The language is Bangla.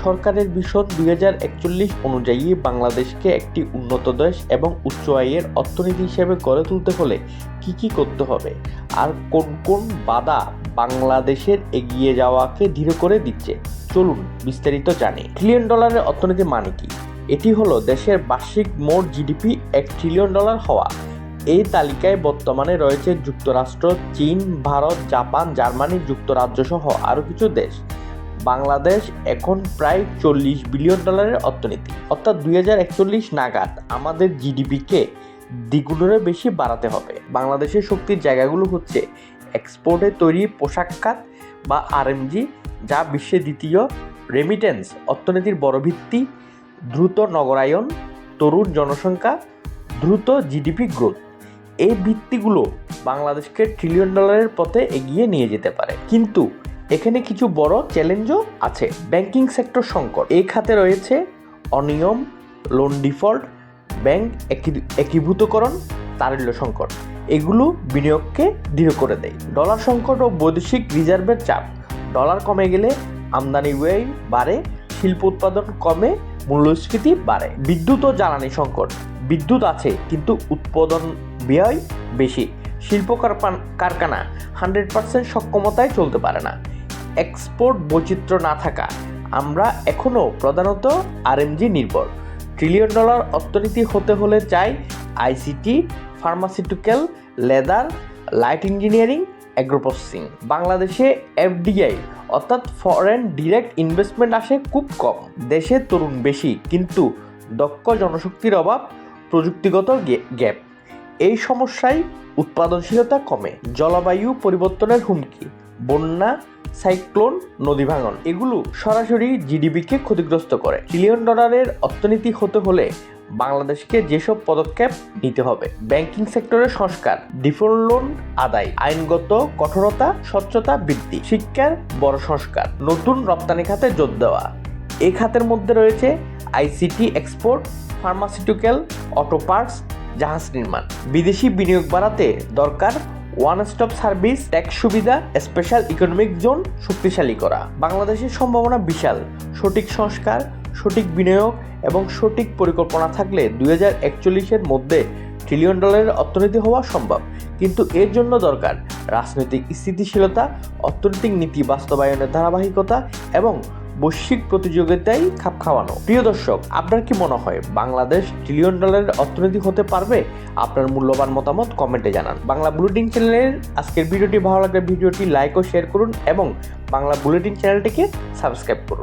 সরকারের ভিশন 2041 অনুযায়ী বাংলাদেশকে একটি উন্নত দেশ এবং উচ্চ আয়ের অর্থনীতি হিসেবে গড়ে তুলতে হলে কি করতে হবে আর কোন কোন বাধা বাংলাদেশের এগিয়ে যাওয়াকে ধীর করে দিচ্ছে, চলুন বিস্তারিত জানি। $1 ট্রিলিয়ন অর্থনীতি মানে কি? এটি হলো দেশের বার্ষিক মোট জিডিপি $1 ট্রিলিয়ন হওয়া। এই তালিকায় বর্তমানে রয়েছে যুক্তরাষ্ট্র, চীন, ভারত, জাপান, জার্মানি, যুক্তরাজ্য সহ আরও কিছু দেশ। বাংলাদেশ এখন প্রায় $40 বিলিয়ন অর্থনীতি, অর্থাৎ 2041 নাগাদ আমাদের জিডিপিকে দ্বিগুণেরও বেশি বাড়াতে হবে। বাংলাদেশের শক্তির জায়গাগুলো হচ্ছে এক্সপোর্টে তৈরি পোশাক খাত বা আরএমজি, যা বিশ্বের দ্বিতীয়, রেমিটেন্স অর্থনীতির বড় ভিত্তি, দ্রুত নগরায়ন, তরুণ জনসংখ্যা, দ্রুত জিডিপি গ্রোথ। এই ভিত্তিগুলো বাংলাদেশকে $1 ট্রিলিয়ন পথে এগিয়ে নিয়ে যেতে পারে। কিন্তু এখানে কিছু বড় চ্যালেঞ্জও আছে। ব্যাংকিং সেক্টর সংকট, এই খাতে রয়েছে অনিয়ম, লোন ডিফল্ট, ব্যাংক একীভূতকরণ, তারল্য সংকট। এগুলো বিনিয়োগকে ধীর করে দেয়। ডলার সংকট ও বৈদেশিক রিজার্ভের চাপ, ডলার কমে গেলে আমদানি ব্যয় বাড়ে, শিল্প উৎপাদন কমে, মূল্যস্ফীতি বাড়ে। বিদ্যুৎ ও জ্বালানি সংকট, বিদ্যুৎ আছে কিন্তু উৎপাদন ব্যয় বেশি, শিল্প কারখানা 100% সক্ষমতায় চলতে পারে না। এক্সপোর্ট বৈচিত্র্য না থাকা, আমরা এখনও প্রধানত আরএমজি নির্ভর। $1 ট্রিলিয়ন অর্থনীতি হতে হলে চাই ICT, pharmaceutical, leather, light engineering, agro processing. বাংলাদেশে এফডিআই অর্থাৎ ফরেন ডিরেক্ট ইনভেস্টমেন্ট আসে খুব কম। দেশে তরুণ বেশি কিন্তু দক্ষ জনশক্তির অভাব, প্রযুক্তিগত গ্যাপ। এই সমস্যায় উৎপাদনশীলতা কমে। জলবায়ু পরিবর্তনের হুমকি, বন্যা, সাইক্লোন, নদী ভাঙন, এগুলো সরাসরি জিডিপিকে ক্ষতিগ্রস্ত করে। $1 ট্রিলিয়ন অর্থনীতি হতে হলে বাংলাদেশকে যেসব পদক্ষেপ নিতে হবে: ব্যাংকিং সেক্টরের সংস্কার, ডিফল্ট লোন আদায়, আইনগত কঠোরতা, স্বচ্ছতা বৃদ্ধি, শিক্ষার বড় সংস্কার, নতুন রপ্তানি খাতে জোর দেওয়া। এই খাতের মধ্যে রয়েছে ICT, export, pharmaceutical, auto parts, জাহাজ নির্মাণ। বিদেশি বিনিয়োগ বাড়াতে দরকার ওয়ান স্টপ সার্ভিস, ট্যাক্স সুবিধা, স্পেশাল ইকোনমিক জোন শক্তিশালী করা। বাংলাদেশের সম্ভাবনা বিশাল। সঠিক সংস্কার, সঠিক বিনিয়োগ এবং সঠিক পরিকল্পনা থাকলে 2041 মধ্যে $1 ট্রিলিয়ন অর্থনীতি হওয়া সম্ভব। কিন্তু এর জন্য দরকার রাজনৈতিক স্থিতিশীলতা, অর্থনৈতিক নীতি বাস্তবায়নের ধারাবাহিকতা এবং বৈশ্বিক প্রতিযোগিতায় খাপ খাওয়ানো। প্রিয় দর্শক, আপনার কি মনে হয় বাংলাদেশ $1 ট্রিলিয়ন অর্থনীতি হতে পারবে? আপনার মূল্যবান মতামত কমেন্টে জানান। বাংলা বুলেটিন চ্যানেলের আজকের ভিডিওটি ভালো লাগলে ভিডিওটি লাইক ও শেয়ার করুন এবং বাংলা বুলেটিন চ্যানেলটিকে সাবস্ক্রাইব করুন।